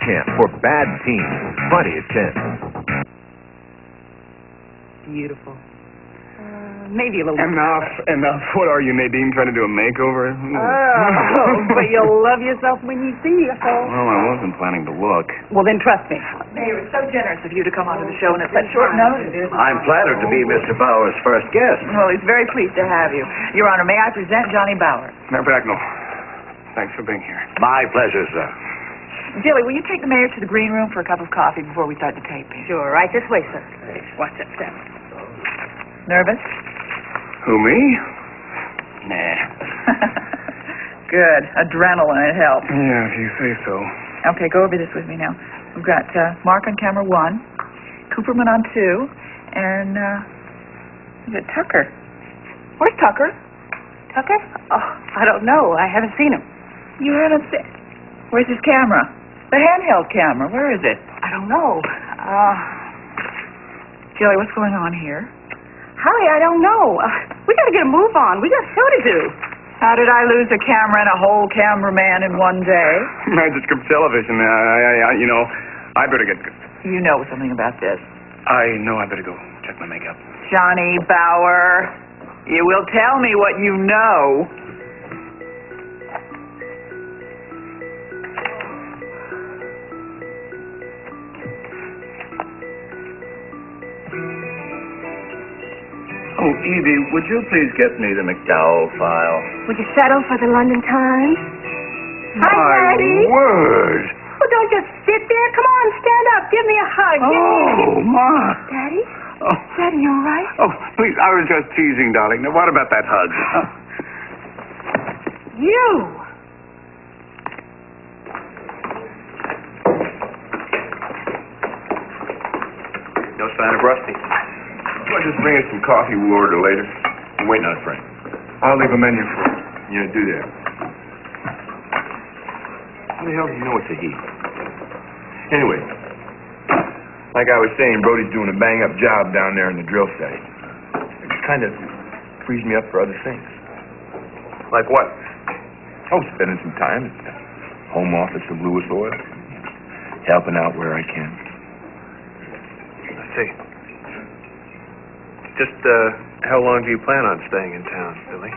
chance for bad teens. Plenty of chance. Beautiful. Maybe a little... Enough. What are you, Nadine, trying to do a makeover? Oh, but you'll love yourself when you see yourself. Well, I wasn't planning to look. Well, then trust me. Mayor, it's so generous of you to come onto the show and at such short notice. I'm flattered to be Mr. Bauer's first guest. Well, he's very pleased to have you. Your Honor, may I present Johnny Bauer? Mayor Bagnall, thanks for being here. My pleasure, sir. Jilly, will you take the mayor to the green room for a cup of coffee before we start the taping? Sure, right this way, sir. Watch that step. Nervous? Who, me? Nah. Good. Adrenaline, it helps. Yeah, if you say so. Okay, go over this with me now. We've got Mark on camera 1, Cooperman on 2, and is it Tucker? Where's Tucker? Tucker? Oh, I don't know. I haven't seen him. You haven't seen... Where's his camera? The handheld camera. Where is it? I don't know. Jilly, what's going on here? Holly, I don't know. We got to get a move on. We got a show to do. How did I lose a camera and a whole cameraman in one day? Magic Script Television. I better get... You know something about this. I know I better go check my makeup. Johnny Bauer, you will tell me what you know. Oh, Evie, would you please get me the McDowell file? Would you settle for the London Times? Hi, Daddy. Word! Well, don't just sit there. Come on, stand up. Give me a hug. Oh, Ma. Daddy? Oh, Daddy, you all right? oh, please, I was just teasing, darling. Now, what about that hug? You. No sign of Rusty. Well, just bring us some coffee. We'll order later. I'm waiting on a friend. I'll leave a menu for you. Yeah, do that. How the hell do you know it's a he? Anyway, like I was saying, Brody's doing a bang-up job down there in the drill site. It kind of frees me up for other things. Like what? Oh, spending some time at the home office of Lewis Oil. Helping out where I can. I see. Just, how long do you plan on staying in town, Billy?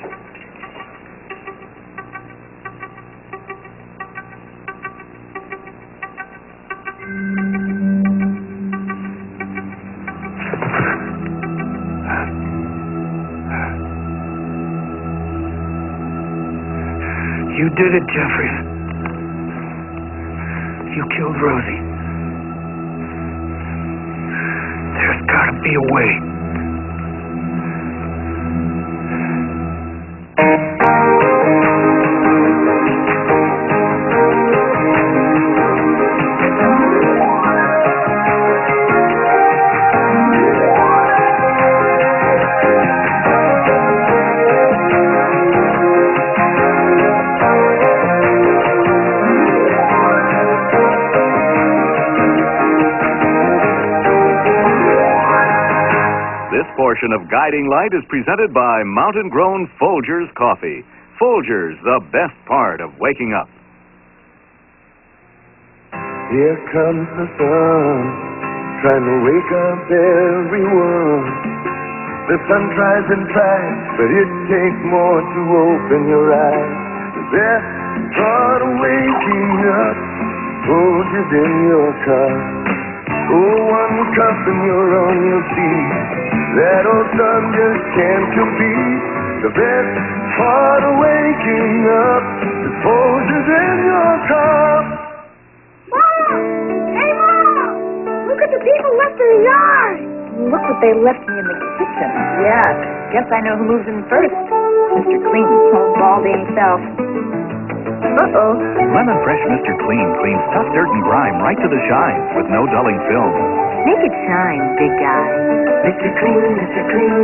You did it, Jeffries. You killed Rosie. There's gotta be a way. This portion of Guiding Light is presented by Mountain Grown Folgers Coffee. Folgers, the best part of waking up. Here comes the sun, trying to wake up everyone. The sun tries and tries, but it takes more to open your eyes. The best part of waking up, Folgers in your car. Oh, one cup and you're on your feet. That old sun just can't compete. The best part of waking up is Folgers in your cup. Mom! Hey, Mom! Look at the people left in the yard. Look what they left me in the kitchen. Yes. Guess I know who moves in first. Mr. Clean. Oh, Baldy himself. Uh-oh. Lemon Fresh Mr. Clean cleans tough dirt and grime right to the shine with no dulling film. Make it shine, big guy. Mr. Clean, Mr. Clean.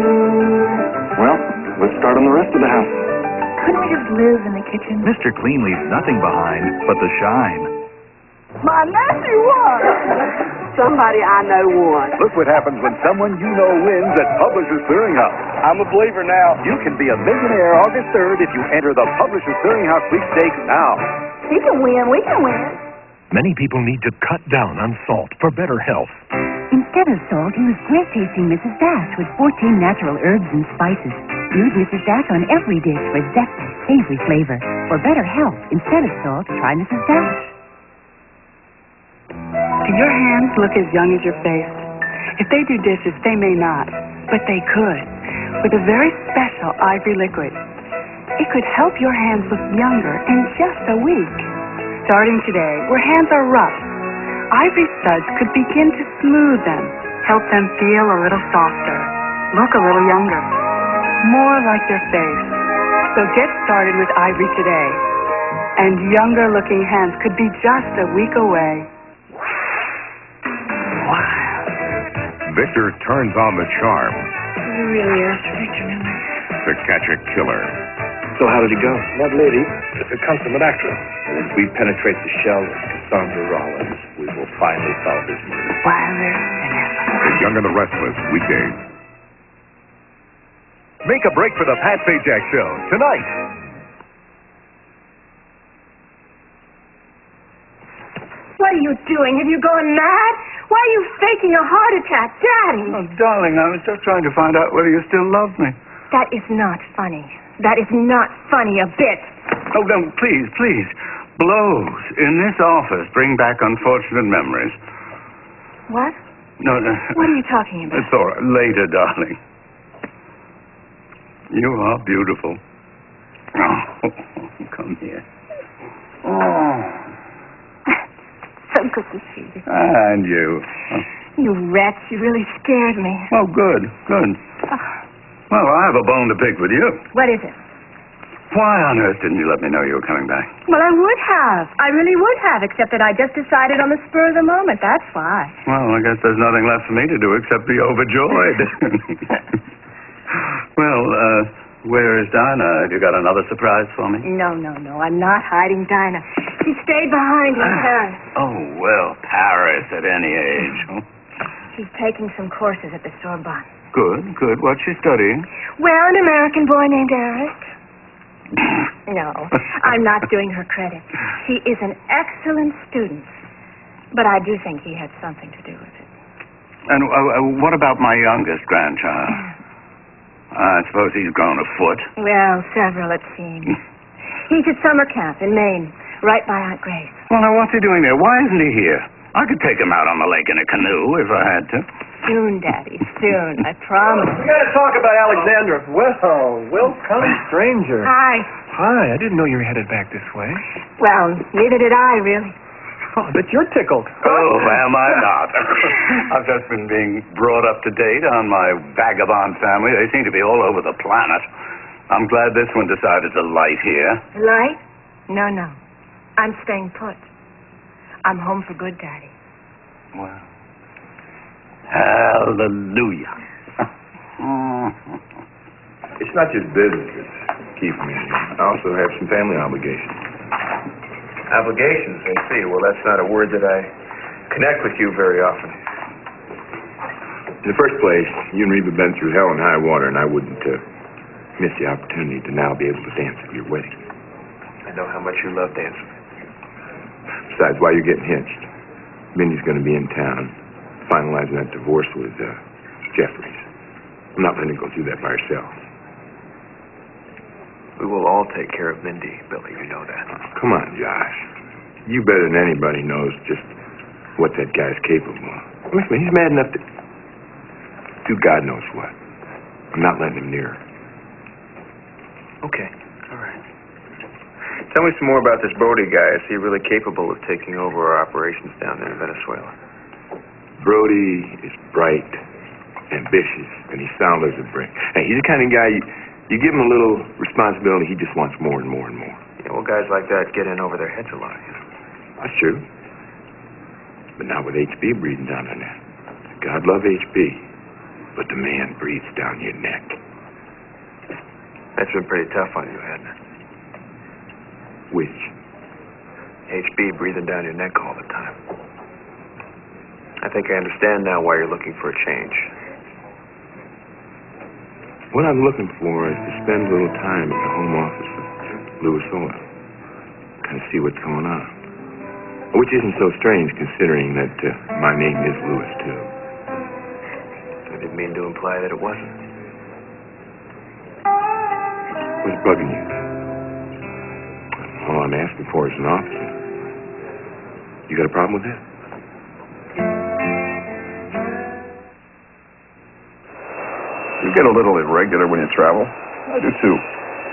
Well, let's start on the rest of the house. Couldn't we just live in the kitchen? Mr. Clean leaves nothing behind but the shine. My nephew won. Somebody I know won. Look what happens when someone you know wins at Publishers Clearinghouse. I'm a believer now. You can be a millionaire August 3rd if you enter the Publishers Clearinghouse sweepstakes now. He can win. We can win. Many people need to cut down on salt for better health. Instead of salt, use great-tasting Mrs. Dash with 14 natural herbs and spices. Use Mrs. Dash on every dish for zesty, savory flavor. For better health, instead of salt, try Mrs. Dash. Do your hands look as young as your face? If they do dishes, they may not, but they could. With a very special ivory liquid. It could help your hands look younger in just a week. Starting today, where hands are rough, Ivory Suds could begin to smooth them, help them feel a little softer, look a little younger, more like their face. So get started with Ivory today. And younger looking hands could be just a week away. Victor turns on the charm He really is Victor Miller. to catch a killer. So how did he go? That lady, A consummate actress. as we penetrate the shell of Cassandra Rollins, we will finally solve his murder. Wilder than ever. The Young and the Restless, weekdays. Make a break for the Pat Sajak Show tonight. What are you doing? Have you gone mad? Why are you faking a heart attack, Daddy? Oh, darling, I was just trying to find out whether you still love me. That is not funny. That is not funny a bit. Oh, no, please, please. Blows in this office bring back unfortunate memories. What? No, no. What are you talking about? It's all right. Later, darling. You are beautiful. Oh, come here. Oh, So good to see you. and you. You wretch, you really scared me. Oh, good, good. Well, I have a bone to pick with you. What is it? Why on earth didn't you let me know you were coming back? Well, I would have. I really would have, except that I just decided on the spur of the moment. That's why. Well, I guess there's nothing left for me to do except be overjoyed. Well, where is Dinah? Have you got another surprise for me? No. I'm not hiding Dinah. She stayed behind in Paris. Oh, well, Paris at any age. Oh, She's taking some courses at the Sorbonne. good. What's she studying? Well, an American boy named Eric. No, I'm not doing her credit. She is an excellent student. But I do think he had something to do with it. And what about my youngest grandchild? I suppose he's grown a foot. Well, several, it seems. He's at summer camp in Maine, right by Aunt Grace. Well, now, what's he doing there? Why isn't he here? I could take him out on the lake in a canoe if I had to. Soon, Daddy, soon. I promise. We gotta talk about Alexandra. Well, welcome, stranger. Hi. Hi, I didn't know you were headed back this way. Well, neither did I, really. Oh, but you're tickled. Oh, am I not? I've just been being brought up to date on my vagabond family. They seem to be all over the planet. I'm glad this one decided to light here. Light? No. I'm staying put. I'm home for good, Daddy. Well, hallelujah. It's not just business that's keeping me here. I also have some family obligations. Obligations, I see. Well, that's not a word that I connect with you very often. In the first place, you and Reba have been through hell and high water, and I wouldn't miss the opportunity to now be able to dance at your wedding. I know how much you love dancing. Besides, while you're getting hitched, Mindy's going to be in town finalizing that divorce with Jeffries. I'm not letting her go through that by herself. We will all take care of Mindy, Billy. You know that. Come on, Josh. You better than anybody knows just what that guy's capable of. Listen, he's mad enough to do God knows what. I'm not letting him near her. Okay. All right. Tell me some more about this Brody guy. Is he really capable of taking over our operations down there in Venezuela? Brody is bright, ambitious, and he's sound as a brick. Hey, he's the kind of guy you give him a little responsibility, he just wants more and more and more. Yeah, well, guys like that get in over their heads a lot, you know. That's true. But not with HB breathing down on that. God love HB, but the man breathes down your neck. That's been pretty tough on you, hasn't it? Which? HB breathing down your neck all the time. I think I understand now why you're looking for a change. What I'm looking for is to spend a little time at the home office of Louis Oil. Kind of see what's going on. Which isn't so strange considering that my name is Louis, too. I didn't mean to imply that it wasn't. What's bugging you? All I'm asking for is an officer. You got a problem with that? You get a little irregular when you travel. I do too.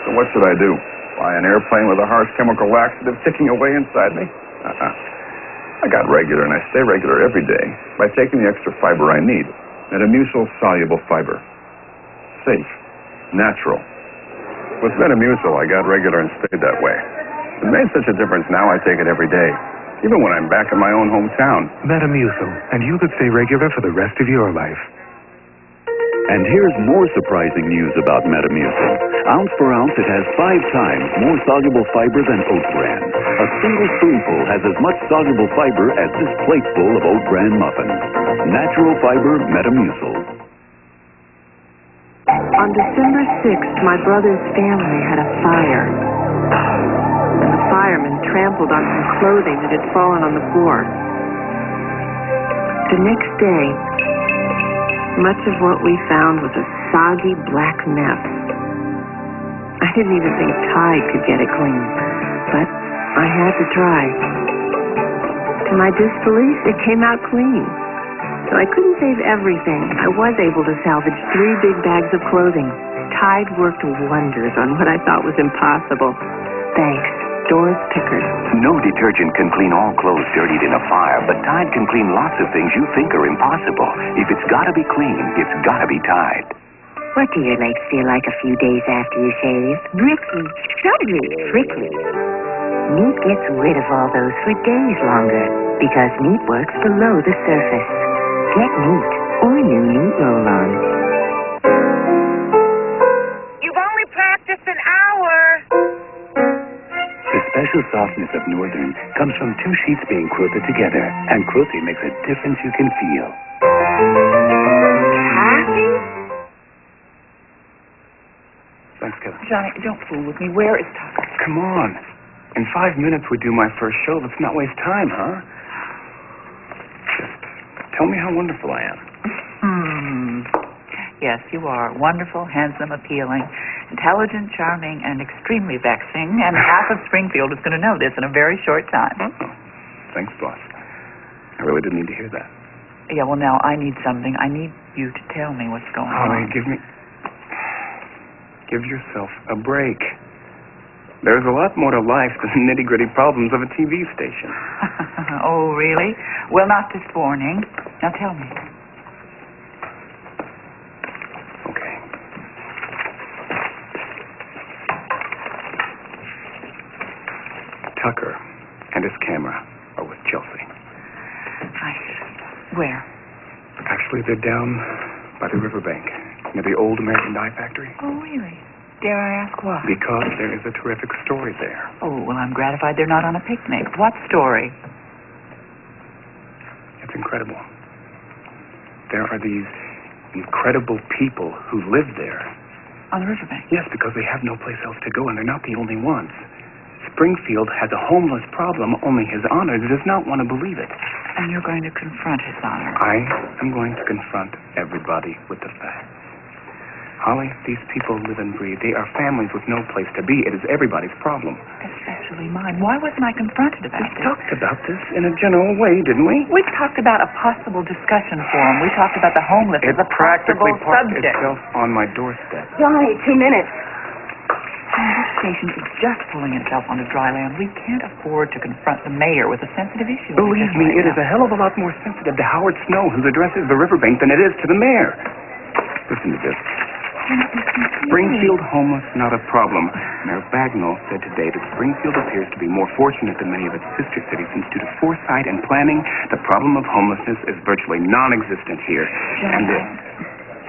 So what should I do? Fly an airplane with a harsh chemical laxative ticking away inside me? I got regular, and I stay regular every day by taking the extra fiber I need. Metamucil soluble fiber. Safe. Natural. With Metamucil, I got regular and stayed that way. It made such a difference now I take it every day. Even when I'm back in my own hometown. Metamucil, and you could stay regular for the rest of your life. And here's more surprising news about Metamucil. Ounce for ounce, it has 5 times more soluble fiber than Oat Bran. A single spoonful has as much soluble fiber as this plateful of Oat Bran muffins. Natural fiber Metamucil. On December 6th, my brother's family had a fire. And the firemen trampled on some clothing that had fallen on the floor. The next day, much of what we found was a soggy black mess. I didn't even think Tide could get it clean, but I had to try. To my disbelief, it came out clean. So I couldn't save everything. I was able to salvage 3 big bags of clothing. Tide worked wonders on what I thought was impossible. Thanks, Doris Pickard. No detergent can clean all clothes dirtied in a fire, but Tide can clean lots of things you think are impossible. If it's gotta be clean, it's gotta be Tide. What do your legs feel like a few days after you shave? Bricky, suddenly prickly. Neat gets rid of all those for days longer because Neat works below the surface. Get Neat or new Neat Roll-On. You've only practiced an hour. The special softness of Northern comes from 2 sheets being quilted together, and quilting makes a difference you can feel. Kathy? Thanks, Kevin. Johnny, don't fool with me. Where is Tucker? Come on. In 5 minutes we do my first show. Let's not waste time, huh? Just tell me how wonderful I am. Yes, you are. Wonderful, handsome, appealing, intelligent, charming, and extremely vexing. And half of Springfield is going to know this in a very short time. Oh. Thanks, boss. I really didn't need to hear that. Yeah, well, now I need something. I need you to tell me what's going on. Give yourself a break. There's a lot more to life than the nitty-gritty problems of a TV station. Oh, really? Well, not this morning. Now tell me. Okay. Tucker and his camera are with Chelsea. Where? Actually, they're down by the riverbank, near the old American Dye Factory. Oh, really? Dare I ask why? Because there is a terrific story there. Oh, well, I'm gratified they're not on a picnic. What story? It's incredible. There are these incredible people who live there. On the riverbank? Yes, because they have no place else to go, and they're not the only ones. Springfield has a homeless problem, only His Honor does not want to believe it. And you're going to confront His Honor? I am going to confront everybody with the facts. Holly, these people live and breathe. They are families with no place to be. It is everybody's problem. Especially mine. Why wasn't I confronted about this? We talked about this in a general way, didn't we? We talked about a possible discussion forum. We talked about the homeless as a practically possible parked subject. itself on my doorstep. Johnny, 2 minutes. This station is just pulling itself onto dry land. We can't afford to confront the mayor with a sensitive issue. Believe me, it is a hell of a lot more sensitive to Howard Snow, whose address is the riverbank, than it is to the mayor. Listen to this. Springfield homeless, not a problem. Mayor Bagnall said today that Springfield appears to be more fortunate than many of its sister cities, since due to foresight and planning, the problem of homelessness is virtually non-existent here. And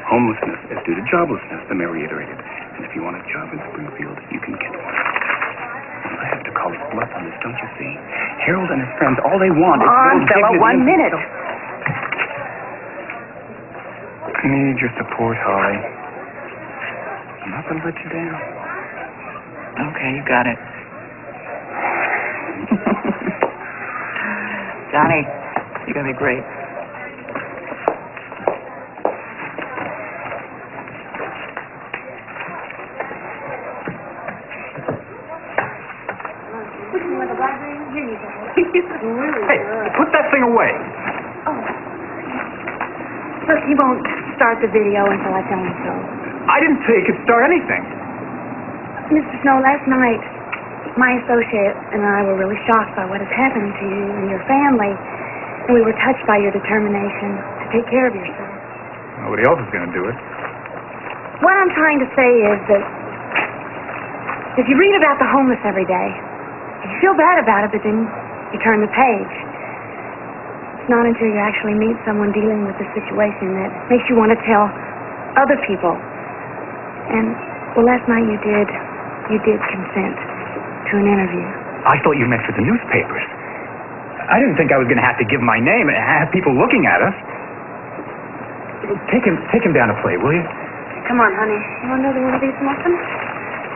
homelessness is due to joblessness, the mayor reiterated. And if you want a job in Springfield, you can get one. I have to call his bluff on this, don't you see? Harold and his friends, all they want is on, fella, 1 minute. I need your support, Holly. I'm not going to let you down. Okay, you got it. Johnny, you're going to be great. Hey, put that thing away. Oh. Look, he won't start the video until I tell him so. I didn't say it could start anything. Mr. Snow, last night, my associate and I were really shocked by what has happened to you and your family, and we were touched by your determination to take care of yourself. Nobody else is going to do it. What I'm trying to say is that if you read about the homeless every day, you feel bad about it, but then you turn the page. It's not until you actually meet someone dealing with the situation that makes you want to tell other people. And, well, last night you did consent to an interview. I thought you meant for the newspapers. I didn't think I was going to have to give my name and have people looking at us. Take him down a plate, will you? Come on, honey. You want another one of these muffins?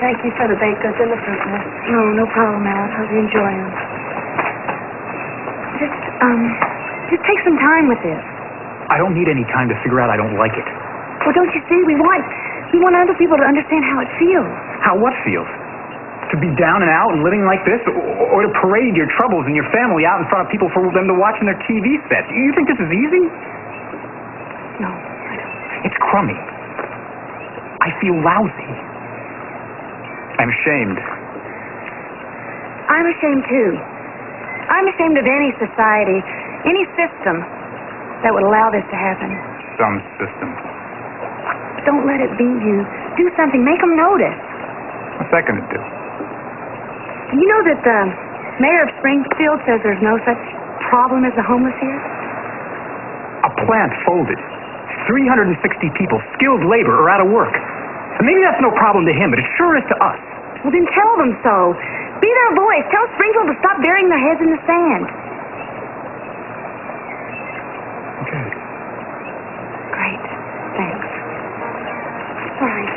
Thank you for the baked goods and the fruit, miss. No problem, Alice. Hope you enjoy them. Just take some time with this. I don't need any time to figure out I don't like it. Well, don't you see? We want other people to understand how it feels. How what feels? To be down and out and living like this? Or to parade your troubles and your family out in front of people for them to watch on their TV sets? You think this is easy? No, I don't. It's crummy. I feel lousy. I'm ashamed. I'm ashamed, too. I'm ashamed of any society, any system that would allow this to happen. Some system. Don't let it be you. Do something. Make them notice. What's that going to do? You know that the mayor of Springfield says there's no such problem as the homeless here? A plant folded. 360 people, skilled labor, are out of work. And maybe that's no problem to him, but it sure is to us. Well, then tell them so. Be their voice. Tell Springfield to stop burying their heads in the sand. Okay. Great. Thanks. Sorry.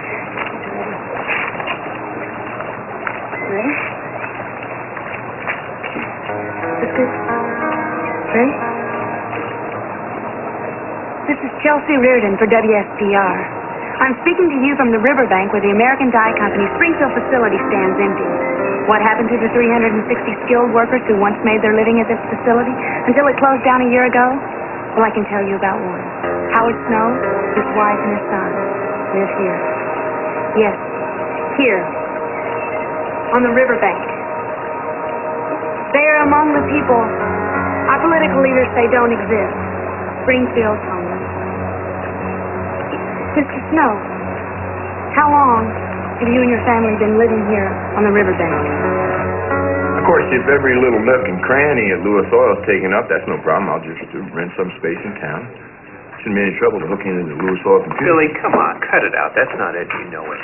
Ready? This is... Ready? This is Chelsea Reardon for WSPR. I'm speaking to you from the riverbank where the American Dye Company Springfield facility stands empty. What happened to the 360 skilled workers who once made their living at this facility until it closed down a year ago? Well, I can tell you about one. Howard Snow, his wife, and his son live here. Yes, here, on the riverbank. They are among the people our political leaders say don't exist. Springfield's homeless. Mr. Snow, how long have you and your family been living here on the riverbank? Of course, if every little nook and cranny at Lewis Oil is taken up, that's no problem. I'll just rent some space in town. Shouldn't be any trouble to hook into the Lewis Oil computer. Billy, come on, cut it out. That's not it. You know it.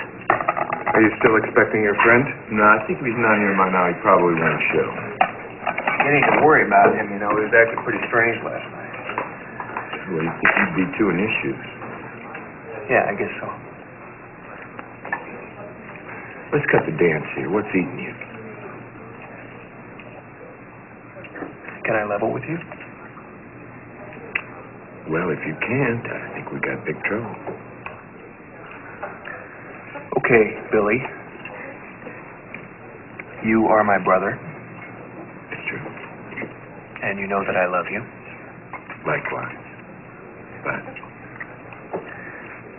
Are you still expecting your friend? No, I think if he's not here by now, he probably won't show. You need to worry about him, you know. He was acting pretty strange last night. Well, you think he'd be two in his shoes. Yeah, I guess so. Let's cut the dance here. What's eating you? Can I level with you? Well, if you can't, I think we got big trouble. Okay, Billy. You are my brother. It's true. And you know that I love you. Likewise.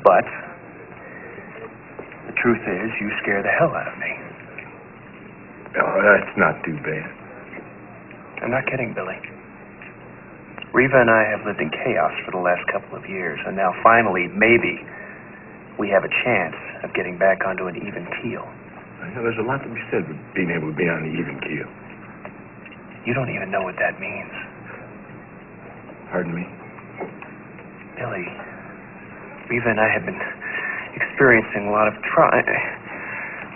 But the truth is, you scare the hell out of me. Oh, that's not too bad. I'm not kidding, Billy. Reva and I have lived in chaos for the last couple of years, and now finally, maybe, we have a chance of getting back onto an even keel. I know there's a lot to be said for being able to be on the even keel. You don't even know what that means. Pardon me? Billy, Reva and I have been experiencing a lot of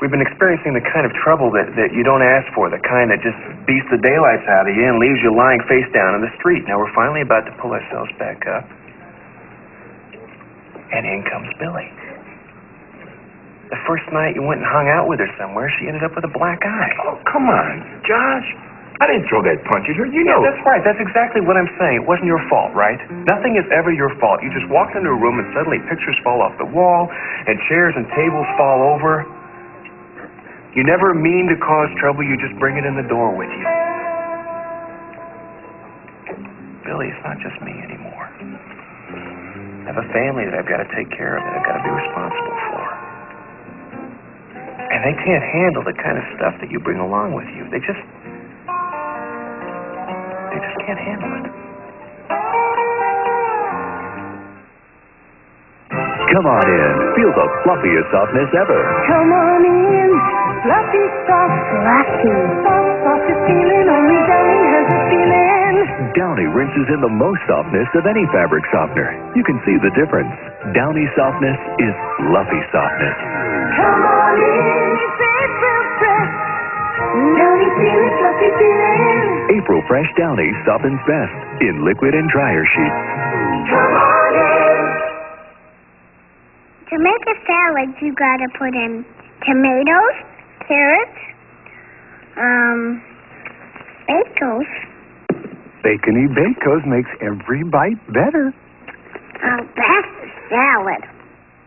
we've been experiencing the kind of trouble that you don't ask for, the kind that just beats the daylights out of you and leaves you lying face down in the street. Now we're finally about to pull ourselves back up. And in comes Billy. The first night you went and hung out with her somewhere, she ended up with a black eye. Oh, come on, Josh. I didn't throw that punch at her. You know. That's right. That's exactly what I'm saying. It wasn't your fault, right? Nothing is ever your fault. You just walked into a room and suddenly pictures fall off the wall and chairs and tables fall over. You never mean to cause trouble. You just bring it in the door with you. Billy, it's not just me anymore. I have a family that I've got to take care of, that I've got to be responsible for. And they can't handle the kind of stuff that you bring along with you. They just can't handle it. Come on in. Feel the fluffiest softness ever. Come on in, fluffy, soft, fluffy. Softest feeling, only Downy has a feeling. Downy rinses in the most softness of any fabric softener. You can see the difference. Downy softness is fluffy softness. Come on in, it's April Fresh. Downy feeling, fluffy feeling. April Fresh Downy softens best in liquid and dryer sheets. Come on in. To make a salad, you gotta put in tomatoes, carrots, bacon. Bacony Bacos makes every bite better. Oh, that's the salad.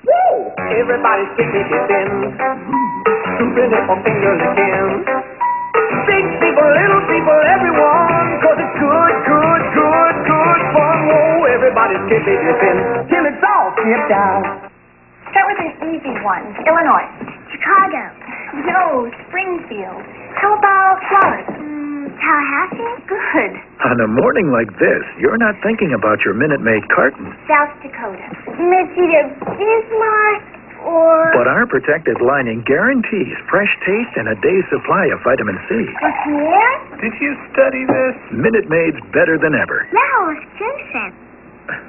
Woo! Everybody's kicking it in. Scooping it for finger licking. Big people, little people, everyone. 'Cause it's good fun. Whoa, everybody's kicking it in. Till it's all skipped out. Start with an easy one. Illinois. Chicago. No, Springfield. How about Florida? Tallahassee. Good. On a morning like this, you're not thinking about your Minute Maid carton. South Dakota. It's either Bismarck or... But our protected lining guarantees fresh taste and a day's supply of vitamin C. Here? Did you study this? Minute Maid's better than ever. That was Simpson.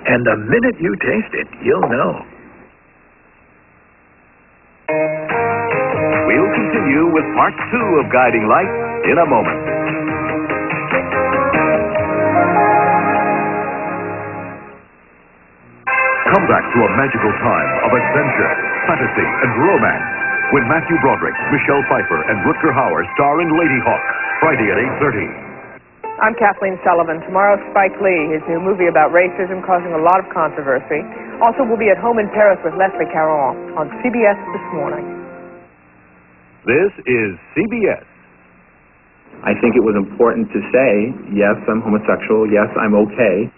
And the minute you taste it, you'll know. We'll continue with part 2 of Guiding Light in a moment. Come back to a magical time of adventure, fantasy, and romance when Matthew Broderick, Michelle Pfeiffer, and Rutger Hauer star in Lady Hawk, Friday at 8:30. I'm Kathleen Sullivan. Tomorrow, Spike Lee, his new movie about racism causing a lot of controversy. Also, we'll be at Home in Paris with Leslie Caron on CBS this morning. This is CBS. I think it was important to say, yes, I'm homosexual, yes, I'm okay.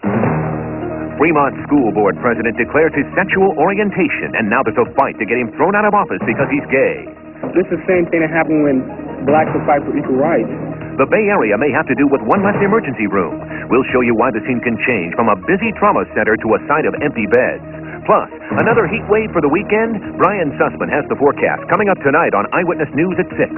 Fremont School Board president declares his sexual orientation, and now there's a fight to get him thrown out of office because he's gay. This is the same thing that happened when blacks would fight for equal rights. The Bay Area may have to do with one less emergency room. We'll show you why the scene can change from a busy trauma center to a site of empty beds. Plus, another heat wave for the weekend? Brian Sussman has the forecast coming up tonight on Eyewitness News at 6.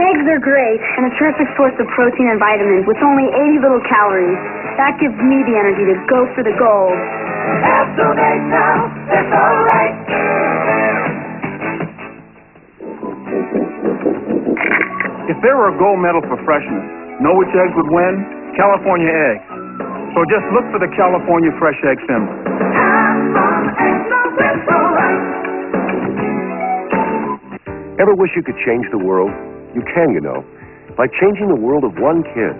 Eggs are great and a terrific source of protein and vitamins with only 80 little calories. That gives me the energy to go for the gold. Have some eggs now, that's all right. If there were a gold medal for freshness, know which eggs would win? California eggs. So just look for the California fresh egg symbol. Ever wish you could change the world? You can, you know, by changing the world of one kid,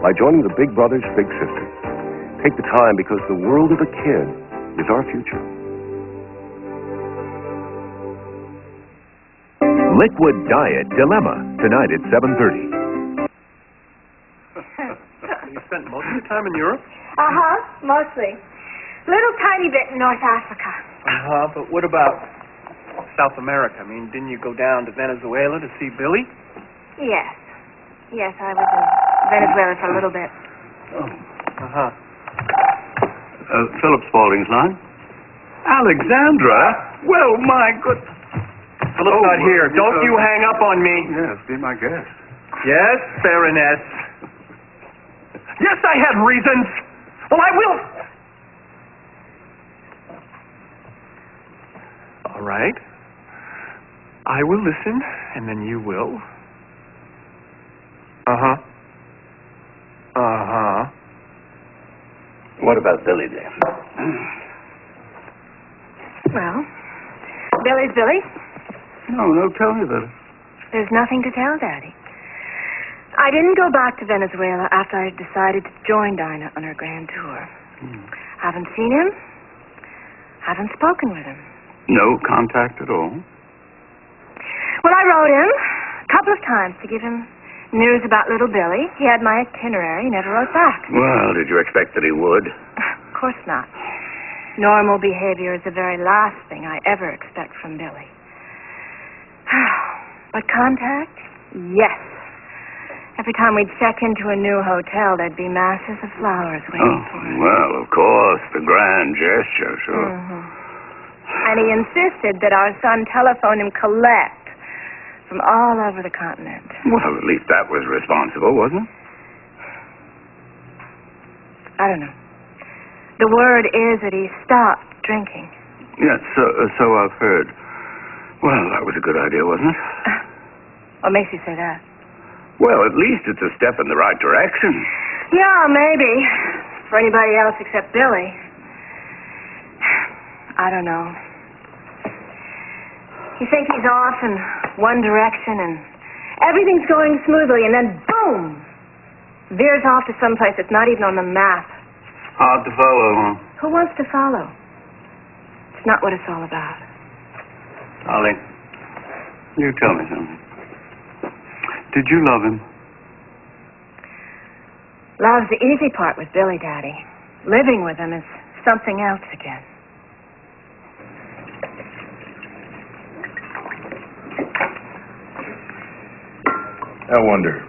by joining the Big Brothers Big Sisters. Take the time because the world of a kid is our future. Liquid Diet Dilemma, tonight at 7:30. You spent most of your time in Europe? Mostly. Little tiny bit in North Africa. But what about South America? I mean, didn't you go down to Venezuela to see Billy? Yes. Yes, I was in Venezuela for a little bit. Philip Spaulding's line. Alexandra? Well, my good... Philip's not here. Don't you hang up on me. Yes, be my guest. Yes, Baroness. Yes, I had reasons. Well, I will... All right. I will listen, and then you will. What about Billy then? Well, Billy's Billy. No, tell me that. There's nothing to tell, Daddy. I didn't go back to Venezuela after I decided to join Dinah on her grand tour. Haven't seen him. Haven't spoken with him. No contact at all? Well, I wrote him a couple of times to give him news about little Billy. He had my itinerary. He never wrote back. Well, did you expect that he would? Of course not. Normal behavior is the very last thing I ever expect from Billy. But contact? Yes. Every time we'd check into a new hotel, there'd be masses of flowers waiting for us. Well, of course, the grand gesture, sure. And he insisted that our son telephone him collect from all over the continent. Well, at least that was responsible, wasn't it? I don't know. The word is that he stopped drinking. Yes, so I've heard. Well, that was a good idea, wasn't it? What makes you say that? Well, at least it's a step in the right direction. Yeah, maybe. For anybody else except Billy. I don't know. You think he's off in one direction and everything's going smoothly, and then boom! Veers off to someplace that's not even on the map. Hard to follow, huh? Who wants to follow? It's not what it's all about. Ollie, you tell me something. Did you love him? Love's the easy part with Billy, Daddy. Living with him is something else again. I wonder.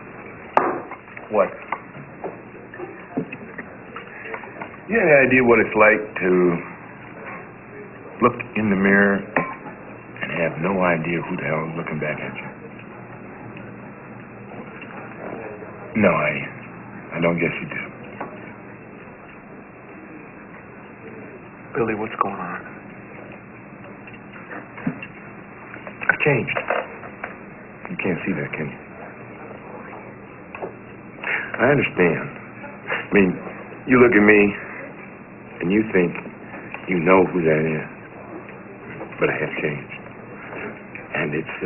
What? You have any idea what it's like to look in the mirror and have no idea who the hell is looking back at you? No, I don't guess you do. Billy, what's going on? I've changed. You can't see that, can you? I understand. I mean, you look at me and you think you know who that is. But I have changed. And it's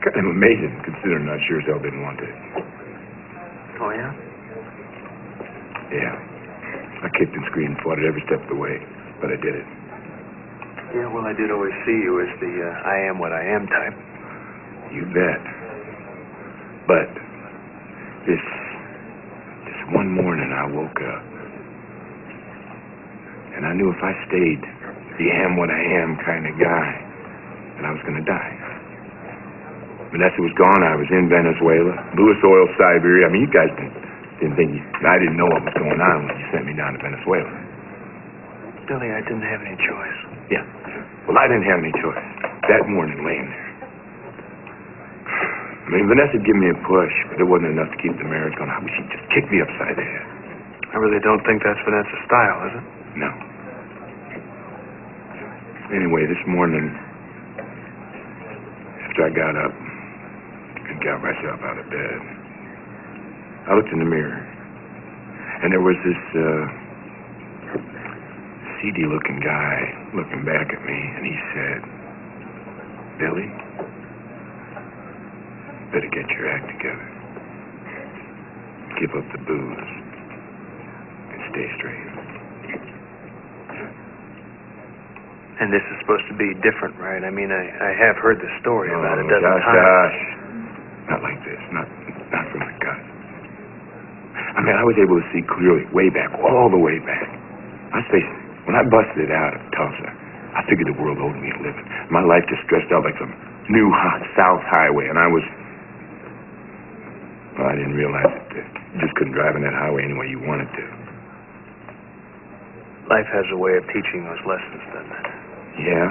kind of amazing considering I sure as hell didn't want to. Oh, yeah? Yeah. I kicked and screamed, fought it every step of the way, but I did it. Yeah, well, I did always see you as the I am what I am type. You bet. But this one morning I woke up and I knew if I stayed the am what I am kind of guy, then I was going to die. Vanessa was gone. I was in Venezuela. Louis Oil, Siberia. I mean, you guys didn't think I didn't know what was going on when you sent me down to Venezuela. Billy, I didn't have any choice. Yeah. Well, I didn't have any choice. That morning, laying there. I mean, Vanessa gave me a push, but it wasn't enough to keep the marriage going. I wish she'd just kick me upside the head. I really don't think that's Vanessa's style, is it? No. Anyway, this morning, after I got up and got myself out of bed, I looked in the mirror, and there was this seedy-looking guy looking back at me, and he said, "Billy, better get your act together. Give up the booze and stay straight." And this is supposed to be different, right? I mean, I have heard the story about it a dozen Josh, times. not like this. Not from the gut. I mean, I was able to see clearly way back, all the way back. Let's face it, when I busted out of Tulsa, I figured the world owed me a living. My life just stretched out like some new hot South Highway, and I didn't realize that you just couldn't drive on that highway any way you wanted to. Life has a way of teaching those lessons, doesn't it? Yeah,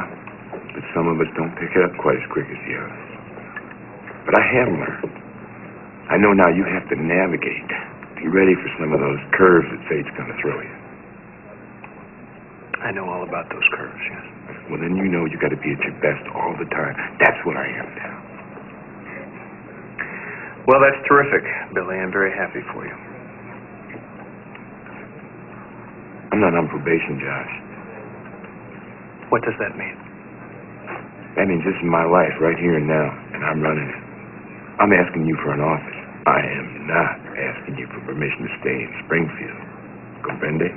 but some of us don't pick it up quite as quick as the others. But I have learned. I know now you have to navigate. Be ready for some of those curves that fate's going to throw you. I know all about those curves, yes. Well, then you know you got to be at your best all the time. That's what I am now. Well, that's terrific, Billy. I'm very happy for you. I'm not on probation, Josh. What does that mean? That means this is my life right here and now, and I'm running it. I'm asking you for an office. I am not asking you for permission to stay in Springfield. Comprende?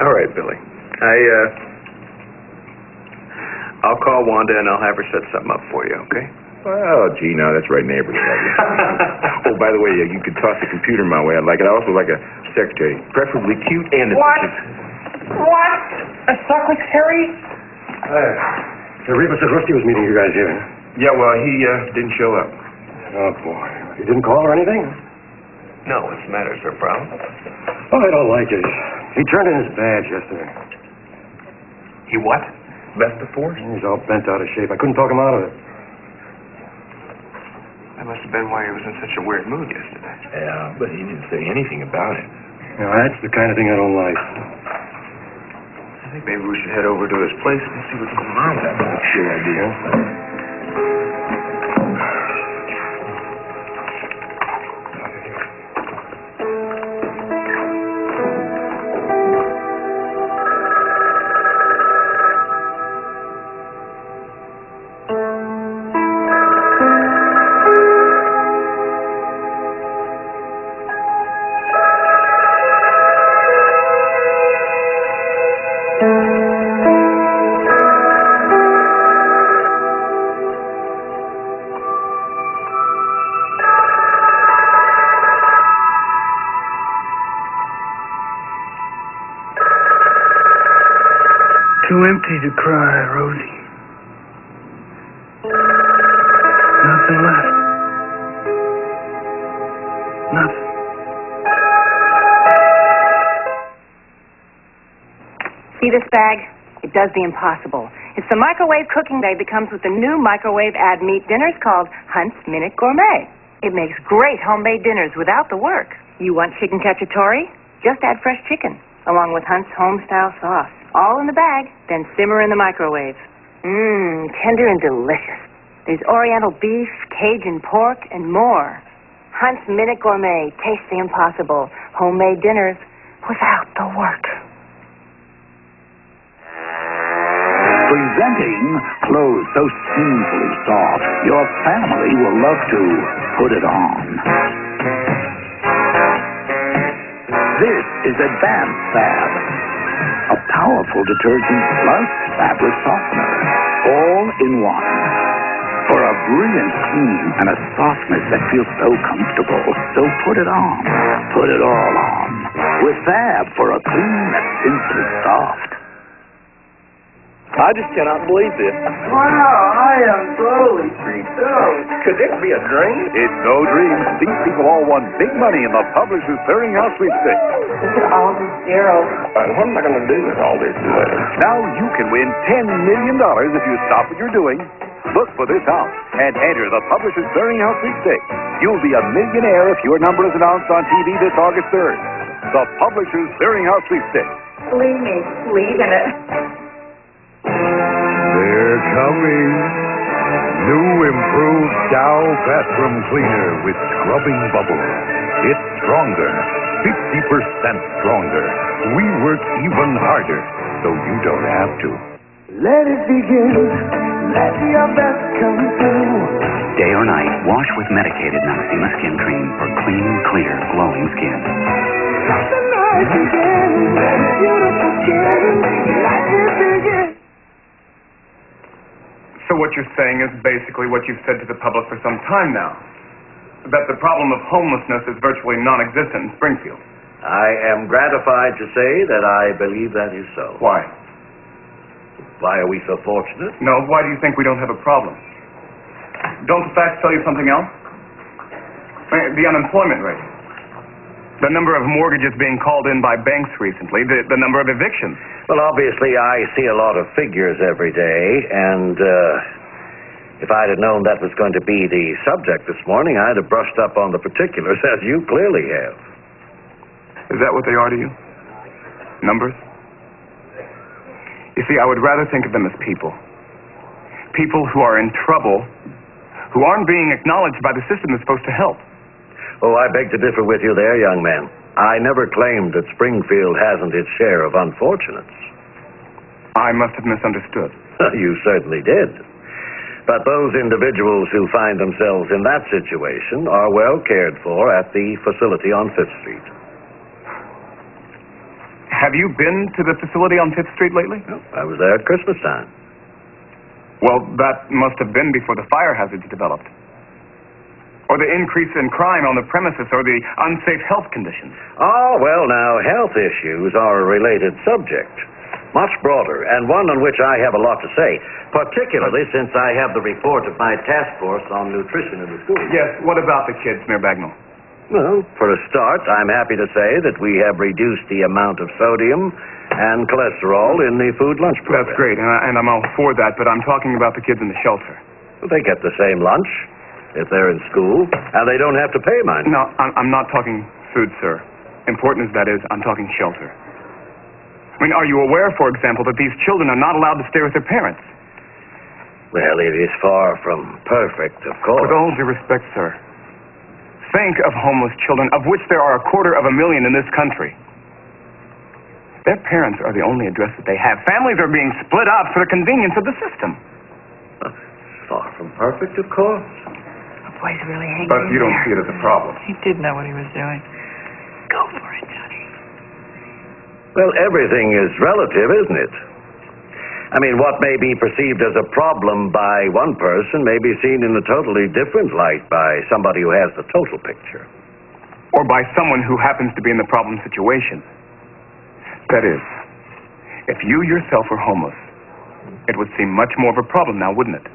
All right, Billy. I'll call Wanda and I'll have her set something up for you, okay? Well, gee, now that's right neighborly of you. Oh, by the way, you could toss the computer my way. I'd like it. I also like a secretary, preferably cute and efficient. What? A secretary? Reba said Rusty was meeting you guys here. Yeah, well, he didn't show up. Oh, boy. He didn't call or anything? No, what's the matter, Sir Prowl? Oh, I don't like it. He turned in his badge yesterday. He what? Left the force? He's all bent out of shape. I couldn't talk him out of it. That must have been why he was in such a weird mood yesterday. Yeah, but he didn't say anything about it. You know, that's the kind of thing I don't like. I think maybe we should head over to his place and see what's going on with that. That's a good idea. Too empty to cry, Rosie. Nothing left. Nothing. See this bag? It does the impossible. It's the microwave cooking bag that comes with the new microwave add meat dinners called Hunt's Minute Gourmet. It makes great homemade dinners without the work. You want chicken cacciatore? Just add fresh chicken, along with Hunt's home-style sauce. All in the bag, then simmer in the microwave. Tender and delicious. There's oriental beef, Cajun pork, and more. Hunt's Minute Gourmet. Taste the impossible. Homemade dinners without the work. Presenting clothes so sinfully soft, your family will love to put it on. This is Advanced Fab, a powerful detergent plus fabric softener, all in one. For a brilliant clean and a softness that feels so comfortable. So put it on. Put it all on. With Fab for a clean that's simply soft. I just cannot believe this. Wow, I am totally freaked out. Could this be a dream? It's no dream. These people all won big money in the Publishers Clearinghouse sweepstakes. Look at all these zeros. What am I going to do with all this later? Now you can win $10 million if you stop what you're doing. Look for this house and enter the Publishers Clearinghouse sweepstakes. You'll be a millionaire if your number is announced on TV this August 3rd. The Publishers Clearinghouse sweepstakes. Believe me, believe in it. They're coming. New improved Dow bathroom cleaner with scrubbing bubbles. It's stronger, 50% stronger. We work even harder, so you don't have to. Let it begin. Let your best come through. Day or night, wash with medicated Noxzema skin cream for clean, clear, glowing skin. Let the night begin. Beautiful skin. Let it begin. So what you're saying is basically what you've said to the public for some time now. That the problem of homelessness is virtually non-existent in Springfield. I am gratified to say that I believe that is so. Why? Why are we so fortunate? No, why do you think we don't have a problem? Don't the facts tell you something else? The unemployment rate. The number of mortgages being called in by banks recently. The number of evictions. Well, obviously, I see a lot of figures every day, and if I'd have known that was going to be the subject this morning, I'd have brushed up on the particulars, as you clearly have. Is that what they are to you? Numbers? You see, I would rather think of them as people. People who are in trouble, who aren't being acknowledged by the system that's supposed to help. Oh, I beg to differ with you there, young man. I never claimed that Springfield hasn't its share of unfortunates. I must have misunderstood. You certainly did. But those individuals who find themselves in that situation are well cared for at the facility on 5th Street. Have you been to the facility on 5th Street lately? No, I was there at Christmas time. Well, that must have been before the fire hazards developed. Or the increase in crime on the premises, or the unsafe health conditions. Oh, well, now, health issues are a related subject. Much broader, and one on which I have a lot to say, particularly since I have the report of my task force on nutrition in the school. Yes, what about the kids, Mayor Bagnall? Well, for a start, I'm happy to say that we have reduced the amount of sodium and cholesterol in the food lunch program. That's great, and I'm all for that, but I'm talking about the kids in the shelter. Well, they get the same lunch if they're in school, and they don't have to pay, mind. No, I'm not talking food, sir. Important as that is, I'm talking shelter. I mean, are you aware, for example, that these children are not allowed to stay with their parents? Well, it is far from perfect, of course. With all due respect, sir, think of homeless children, of which there are 250,000 in this country. Their parents are the only address that they have. Families are being split up for the convenience of the system. Far from perfect, of course. The boy's really hanging But you don't see it as a problem. He did know what he was doing. Go for it, Johnny. Well, everything is relative, isn't it? I mean, what may be perceived as a problem by one person may be seen in a totally different light by somebody who has the total picture. Or by someone who happens to be in the problem situation. That is, if you yourself were homeless, it would seem much more of a problem now, wouldn't it?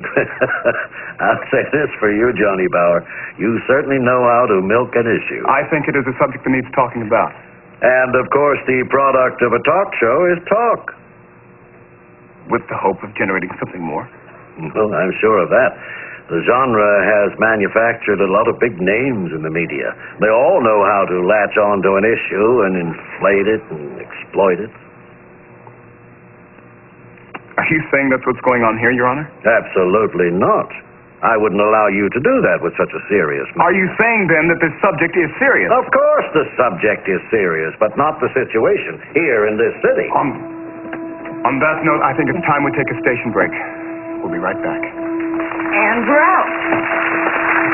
I'll say this for you, Johnny Bauer. You certainly know how to milk an issue. I think it is a subject that needs talking about. And, of course, the product of a talk show is talk. With the hope of generating something more? Well, I'm sure of that. The genre has manufactured a lot of big names in the media. They all know how to latch on to an issue and inflate it and exploit it. Are you saying that's what's going on here, Your Honor? Absolutely not. I wouldn't allow you to do that with such a serious matter. Are you saying, then, that this subject is serious? Of course the subject is serious, but not the situation here in this city. On that note, I think it's time we take a station break. We'll be right back. And we're out.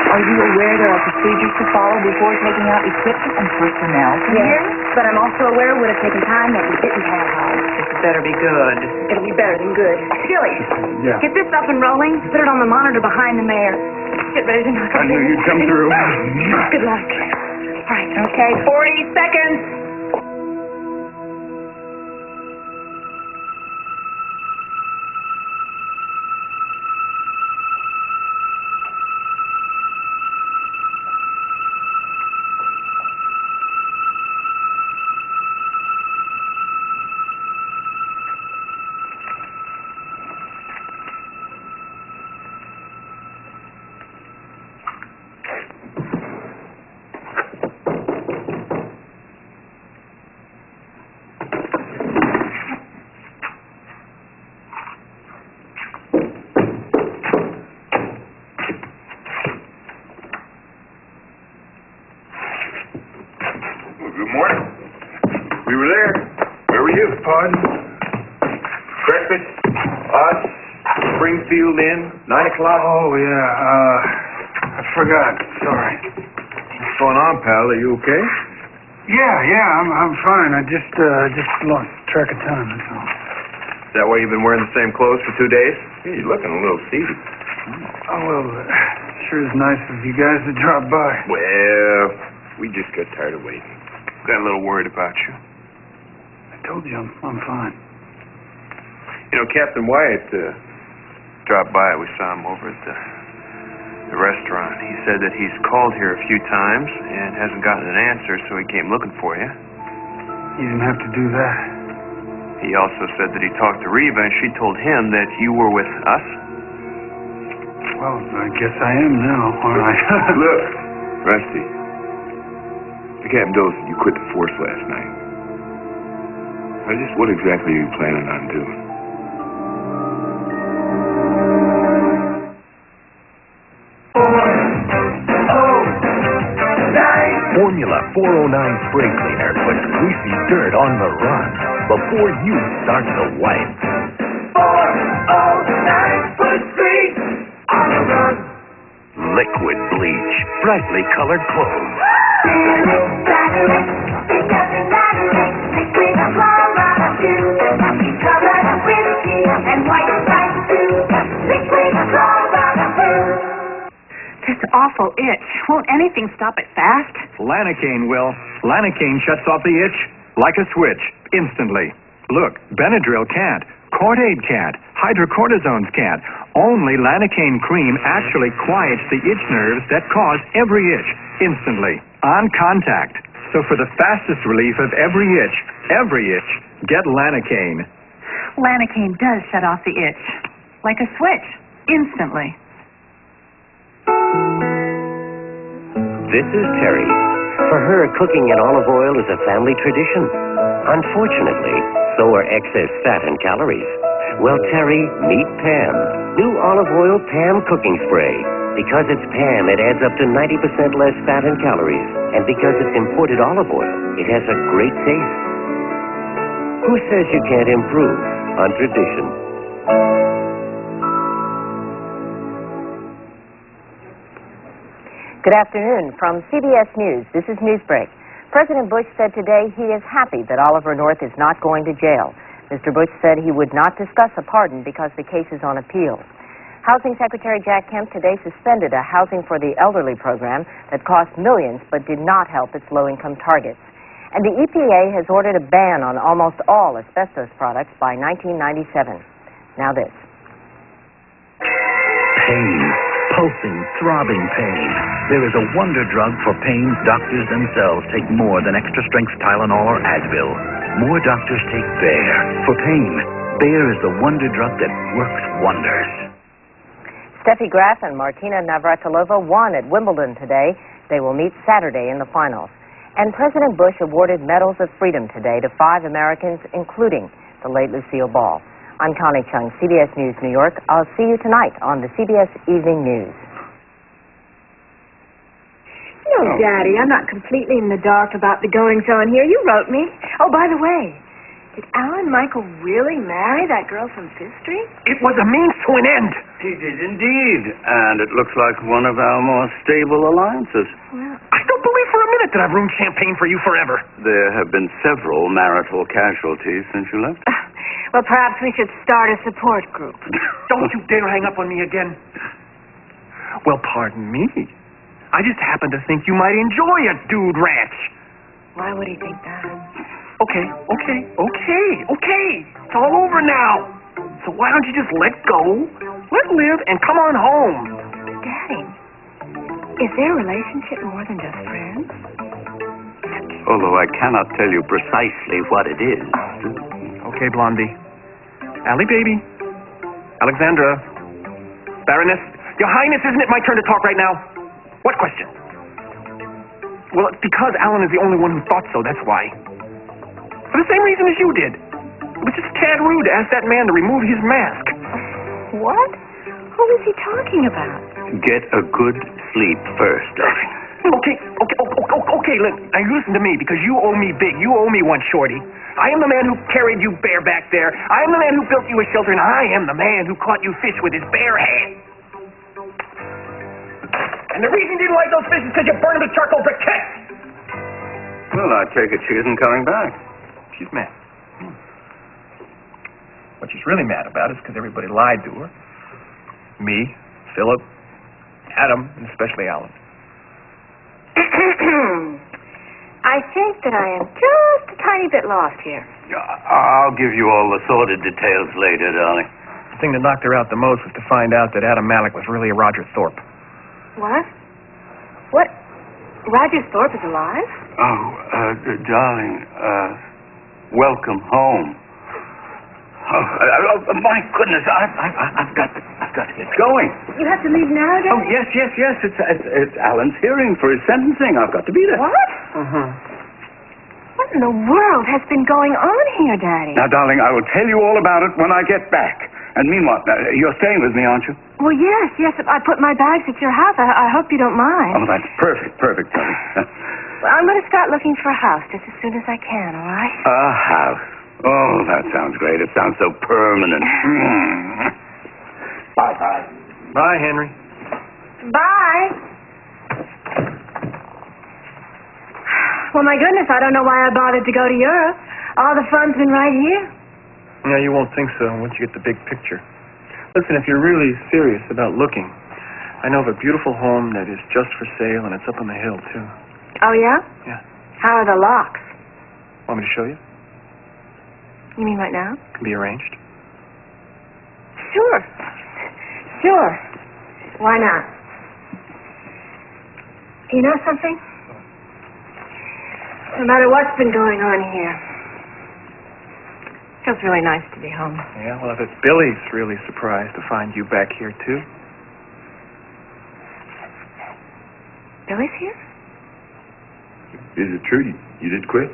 Are you aware there are procedures to follow before taking out equipment and personnel? Yes, but I'm also aware it would have taken time that we didn't have all. This better be good. It'll be better than good. Skilly, Yeah. get this up and rolling. Put it on the monitor behind the mayor. Get ready to knock I knew you'd come through. Good luck. All right. Okay, 40 seconds. Good morning. We were there. Where were you? Pardon? Breakfast, us, Springfield Inn, 9 o'clock. Oh, yeah, I forgot. Sorry. What's going on, pal? Are you okay? Yeah, I'm fine. I just lost track of time, that's all. Is that why you've been wearing the same clothes for 2 days? Yeah, you're looking a little seedy. Oh, well, sure is nice of you guys to drop by. Well, we just got tired of waiting. Got a little worried about you. I told you I'm fine. You know, Captain Wyatt dropped by. We saw him over at the restaurant. He said that he's called here a few times and hasn't gotten an answer, so he came looking for you. You didn't have to do that. He also said that he talked to Reva, and she told him that you were with us. Well, I guess I am now, all right. Look, Rusty, the captain told us you quit the force last night. What exactly are you planning on doing? Formula 409 spray cleaner puts greasy dirt on the run before you start to wipe. liquid bleach, brightly colored clothes. This awful itch. Won't anything stop it fast? Lanacaine will. Lanacaine shuts off the itch like a switch, instantly. Look, Benadryl can't. Cordaid can't. Hydrocortisones can't. Only Lanacaine cream actually quiets the itch nerves that cause every itch, instantly, on contact. So for the fastest relief of every itch, get Lanacaine. Lanacaine does shut off the itch. Like a switch, instantly. This is Terry. For her, cooking in olive oil is a family tradition. Unfortunately, so are excess fat and calories. Well, Terry, meet Pam. New olive oil Pam cooking spray. Because it's Pam, it adds up to 90% less fat and calories. And because it's imported olive oil, it has a great taste. Who says you can't improve on tradition? Good afternoon. From CBS News, this is Newsbreak. President Bush said today he is happy that Oliver North is not going to jail. Mr. Bush said he would not discuss a pardon because the case is on appeal. Housing Secretary Jack Kemp today suspended a Housing for the Elderly program that cost millions but did not help its low-income targets. And the EPA has ordered a ban on almost all asbestos products by 1997. Now this. Pain. Pulsing, throbbing pain. There is a wonder drug for pain doctors themselves take more than extra-strength Tylenol or Advil. More doctors take Bayer. For pain, Bayer is the wonder drug that works wonders. Steffi Graf and Martina Navratilova won at Wimbledon today. They will meet Saturday in the finals. And President Bush awarded Medals of Freedom today to 5 Americans, including the late Lucille Ball. I'm Connie Chung, CBS News, New York. I'll see you tonight on the CBS Evening News. No, Daddy, I'm not completely in the dark about the goings-on here. You wrote me. Oh, by the way, did Alan Michael really marry that girl from Fifth Street? It was a means to an end. He did indeed, and it looks like one of our more stable alliances. Well, I don't believe for a minute that I've ruined champagne for you forever. There have been several marital casualties since you left. Well, perhaps we should start a support group. Don't you dare hang up on me again. Well, pardon me. I just happen to think you might enjoy a dude ranch. Why would he think that? Okay. It's all over now. So why don't you just let go, let live, and come on home? Daddy, is their relationship more than just friends? Although I cannot tell you precisely what it is. Okay, Blondie. Allie, baby. Alexandra. Baroness. Your Highness, isn't it my turn to talk right now? What question? Well, it's because Alan is the only one who thought so, that's why. For the same reason as you did. It was just a tad rude to ask that man to remove his mask. What? Who is he talking about? Get a good sleep first, darling. Okay, now you listen to me, because you owe me big. You owe me one, Shorty. I am the man who carried you bareback there. I am the man who built you a shelter, and I am the man who caught you fish with his bare hand. And the reason you didn't like those fish is because you burned them to charcoal briquettes. Well, I take it she isn't coming back. She's mad. What she's really mad about is because everybody lied to her. Me, Philip, Adam, and especially Alan. I think that I am just a tiny bit lost here. I'll give you all the sordid details later, darling. The thing that knocked her out the most was to find out that Adam Malik was really a Roger Thorpe. What? What? Roger Thorpe is alive? Oh, darling, welcome home. Oh, my goodness, I've got to get going. You have to leave now, Daddy? Oh, yes. It's Alan's hearing for his sentencing. I've got to be there. What? What in the world has been going on here, Daddy? Now, darling, I will tell you all about it when I get back. And meanwhile, you're staying with me, aren't you? Well, yes. I put my bags at your house. I hope you don't mind. Oh, that's perfect, darling. Well, I'm going to start looking for a house just as soon as I can, all right? A house. Oh, that sounds great. It sounds so permanent. Bye. Bye, Henry. Bye. Well, my goodness, I don't know why I bothered to go to Europe. All the fun's been right here. Yeah, you won't think so once you get the big picture. Listen, if you're really serious about looking, I know of a beautiful home that is just for sale, and it's up on the hill, too. Oh, yeah? Yeah. How are the locks? Want me to show you? You mean right now? Can be arranged. Sure. Sure. Why not? You know something? No matter what's been going on here, it feels really nice to be home. Yeah, well, I bet Billy's really surprised to find you back here, too. Billy's here? Is it true? You did quit?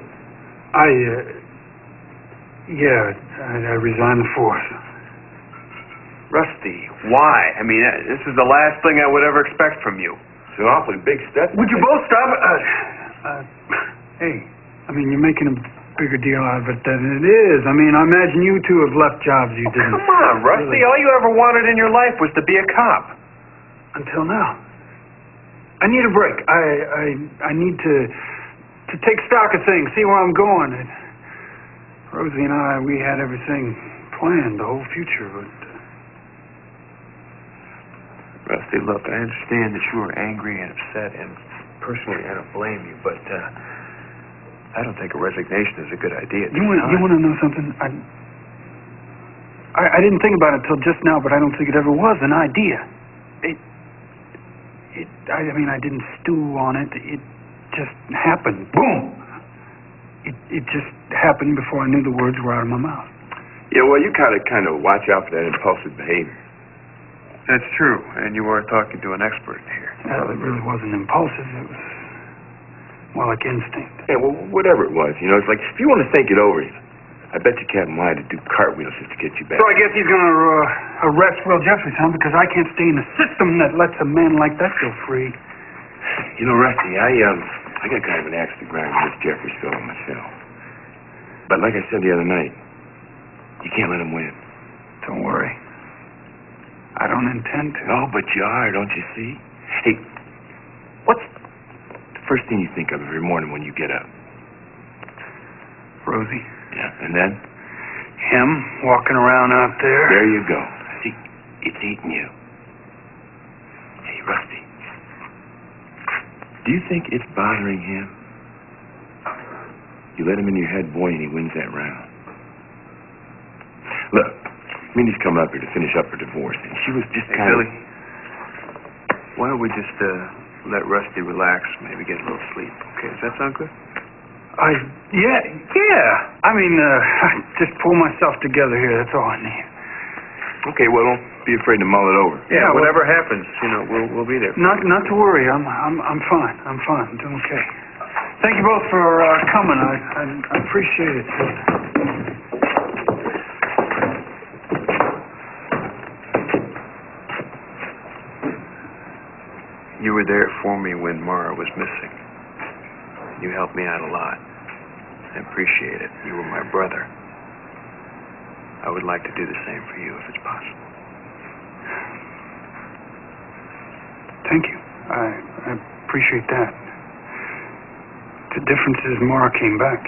I resigned the force. Rusty, why? I mean, this is the last thing I would ever expect from you. It's an awfully big step. Would you both stop? Hey, I mean, you're making a bigger deal out of it than it is. I mean, I imagine you two have left jobs you didn't. Come on, Rusty. All you ever wanted in your life was to be a cop. Until now. I need a break. I need to take stock of things, see where I'm going. Rosie and I, we had everything planned, the whole future, but... Rusty, look, I understand that you are angry and upset, and personally, I don't blame you, but I don't think a resignation is a good idea. You want to know something? I didn't think about it until just now, but I don't think it ever was an idea. I mean, I didn't stew on it. It just happened. Boom! It just happened before I knew the words were out of my mouth. Yeah, well, you kind of watch out for that impulsive behavior. That's true, and you are talking to an expert here. Well, it really wasn't impulsive. It was more like instinct. Yeah, well, whatever it was, it's like, if you want to think it over, I bet you Captain Wyatt would do cartwheels just to get you back. So I guess he's going to arrest Will Jeffries, huh? Because I can't stay in a system that lets a man like that go free. Rusty, I got kind of an axe to grind with this Jeffries fellow myself. But like I said the other night, you can't let him win. Don't worry. I don't intend to. Oh, but you are, don't you see? Hey, what's the first thing you think of every morning when you get up? Rosie. Yeah, and then? Him walking around out there. There you go. See, it's eating you. Hey, Rusty. Do you think it's bothering him? You let him in your head, boy, and he wins that round. Look, Mindy's come up here to finish up her divorce, and she was just kind of... Billy, why don't we just let Rusty relax, maybe get a little sleep? Okay, does that sound good? Yeah. I mean, I just pull myself together here. That's all I need. Okay, well, don't be afraid to mull it over. Yeah, whatever happens, we'll be there. Not to worry. I'm fine. I'm doing okay. Thank you both for coming. I appreciate it. You were there for me when Mara was missing. You helped me out a lot. I appreciate it. You were my brother. I would like to do the same for you if it's possible. Thank you. I appreciate that. The difference is Mara came back.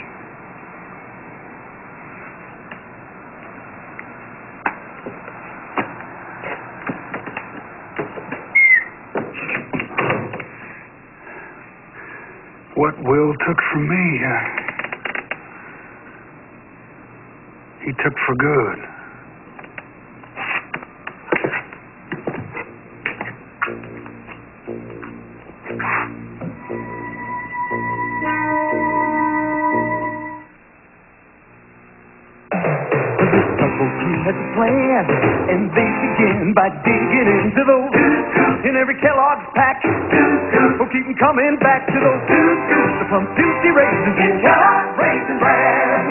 What Will took from me, he took for good. Has a plan, and they begin by digging into those in every Kellogg's pack. We'll keep them coming back to those the Plum Juicy raisins in Kellogg's Raisin Bran.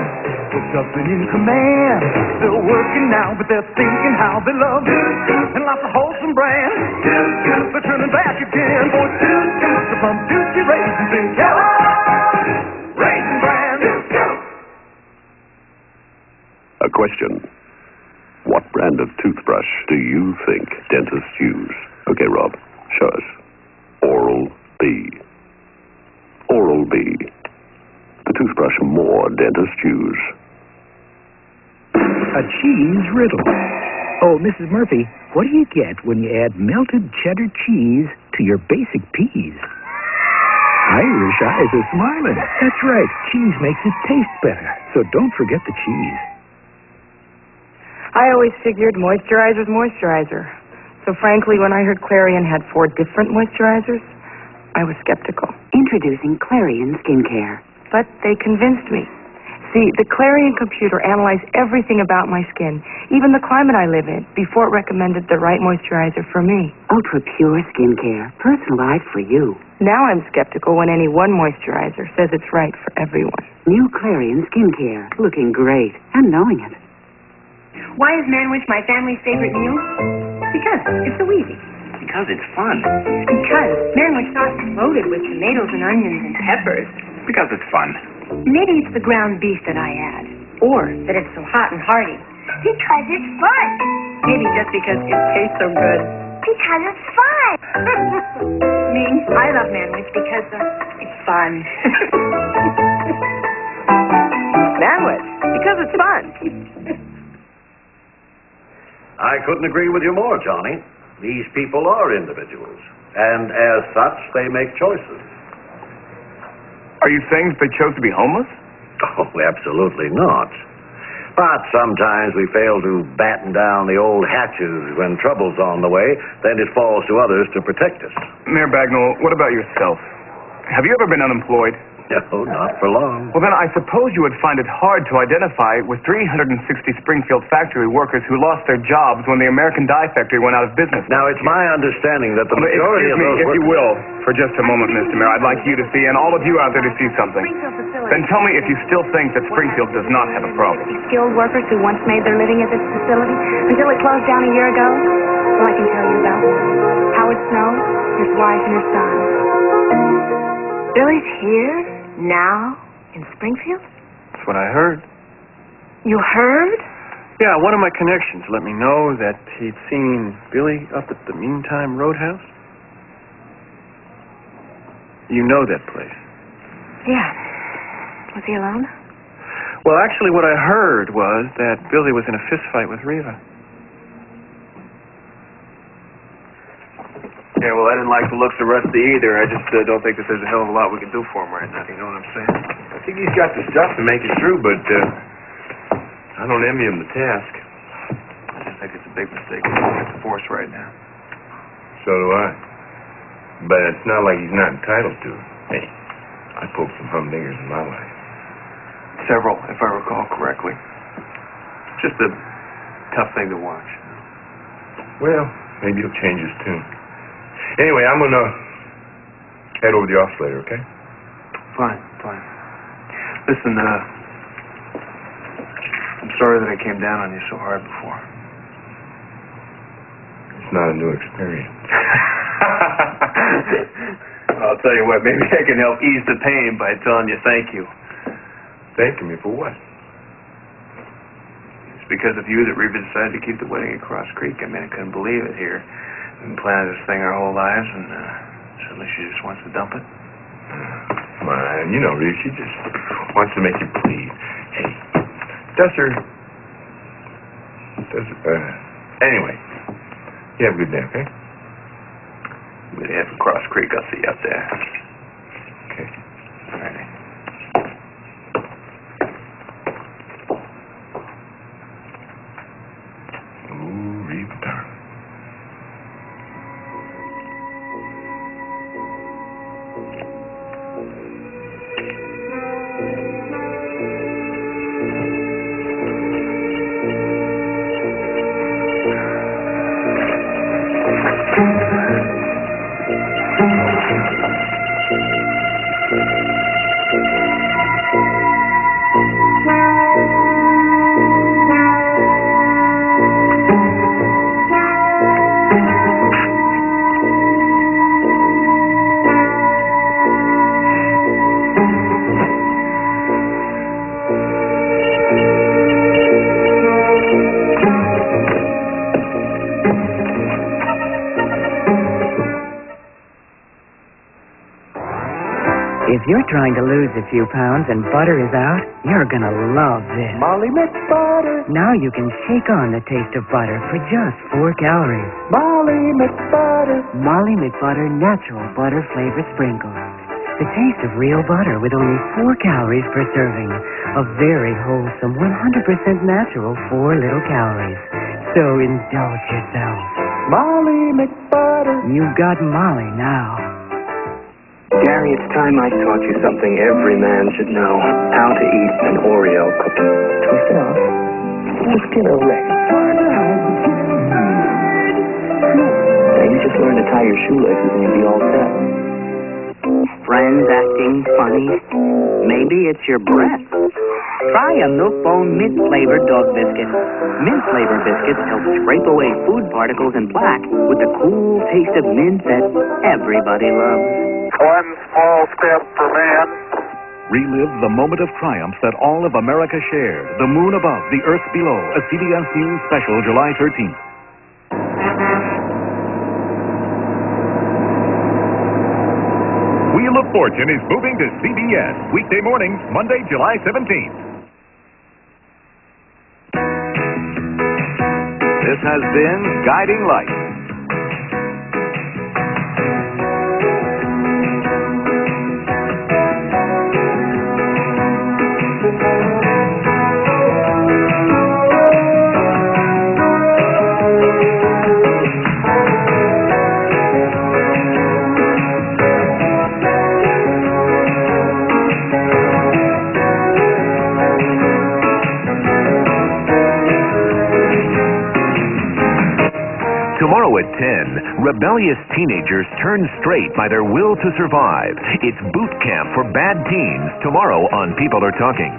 What's up and in command? They're working now, but they're thinking how they love and lots of wholesome bran. They're turning back again for the Plum Juicy raisins in Kellogg's Raisin Bran. A question. What brand of toothbrush do you think dentists use? Okay, Rob, show us. more dentists use. A cheese riddle. Oh, Mrs. Murphy, what do you get when you add melted cheddar cheese to your basic peas? Irish eyes are smiling. That's right. Cheese makes it taste better. So don't forget the cheese. I always figured moisturizer's moisturizer. So frankly, when I heard Clarion had 4 different moisturizers, I was skeptical. Introducing Clarion Skincare. But they convinced me. See, the Clarion computer analyzed everything about my skin, even the climate I live in, before it recommended the right moisturizer for me. Ultra Pure Skincare. Personalized for you. Now I'm skeptical when any one moisturizer says it's right for everyone. New Clarion Skincare. Looking great. And knowing it. Why is manwich my family's favorite meal? Because it's so easy. Because it's fun. Because manwich sauce is loaded with tomatoes and onions and peppers. Because it's fun. Maybe it's the ground beef that I add. Or that it's so hot and hearty. Because it's fun. Maybe just because it tastes so good. Because it's fun. Me, I love manwich because it's fun. Manwich, because it's fun. I couldn't agree with you more, Johnny. These people are individuals, and as such, they make choices. Are you saying that they chose to be homeless? Oh, absolutely not. But sometimes we fail to batten down the old hatches when trouble's on the way, then it falls to others to protect us. Mayor Bagnall, what about yourself? Have you ever been unemployed? No, not for long. Well, then I suppose you would find it hard to identify with 360 Springfield factory workers who lost their jobs when the American Dye Factory went out of business. Now, it's my understanding that the majority Excuse of me, those if you will, for just a moment, Mr. Mayor, I'd like you to see, and all of you out there to see something. Then tell me if you still think that Springfield does not have a problem. Skilled workers who once made their living at this facility until it closed down a year ago? Well, I can tell you about one. Howard Snow, his wife, and his son. Billy's here? Now? In Springfield? That's what I heard. You heard? Yeah, one of my connections let me know that he'd seen Billy up at the Meantime Roadhouse. You know that place. Yeah. Was he alone? Well, actually, what I heard was that Billy was in a fist fight with Reva. Yeah, well, I didn't like the looks of Rusty either. I just don't think that there's a hell of a lot we can do for him right now. You know what I'm saying? I think he's got the stuff to make it through, but I don't envy him the task. I just think it's a big mistake to use the force right now. So do I. But it's not like he's not entitled to it. Hey, I pulled some humdingers in my life. Several, if I recall correctly. Just a tough thing to watch. Well, maybe he'll change his tune. Anyway, I'm gonna head over to the office later, okay? Fine. Listen, I'm sorry that I came down on you so hard before. It's not a new experience. I'll tell you what, maybe I can help ease the pain by telling you thank you. Thanking me for what? It's because of you that Reba decided to keep the wedding at Cross Creek. I mean, I couldn't believe it here. We've been planning this thing our whole lives, and suddenly she just wants to dump it. Come on, you know, Reba, she just wants to make you pleased. Hey, anyway, you have a good day, okay? I'm going to head for Cross Creek. I'll see you up there. Okay. All right. Ooh, Reba, darling. If you're trying to lose a few pounds and butter is out, you're gonna love this. Molly McButter. Now you can take on the taste of butter for just 4 calories. Molly McButter. Molly McButter Natural Butter Flavor Sprinkles. The taste of real butter with only 4 calories per serving. A very wholesome, 100% natural 4 little calories. So indulge yourself. Molly McButter. You've got Molly now. Gary, it's time I taught you something every man should know. How to eat an Oreo cookie. Twist it off. Let's get a wreck. Now you just learn to tie your shoelaces and you'll be all set. Friends acting funny? Maybe it's your breath. Try a Milk-Bone mint-flavored dog biscuit. Mint-flavored biscuits help scrape away food particles and plaque with the cool taste of mint that everybody loves. One small step for man. Relive the moment of triumph that all of America shared. The moon above, the earth below. A CBS News special, July 13th. Wheel of Fortune is moving to CBS. Weekday mornings, Monday, July 17th. This has been Guiding Light. Tomorrow at 10, rebellious teenagers turn straight by their will to survive. It's boot camp for bad teens tomorrow on People Are Talking.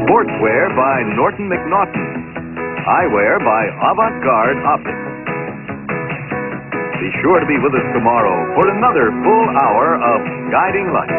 Sportswear by Norton McNaughton. Eyewear by Avant-Garde Optics. Be sure to be with us tomorrow for another full hour of Guiding Light.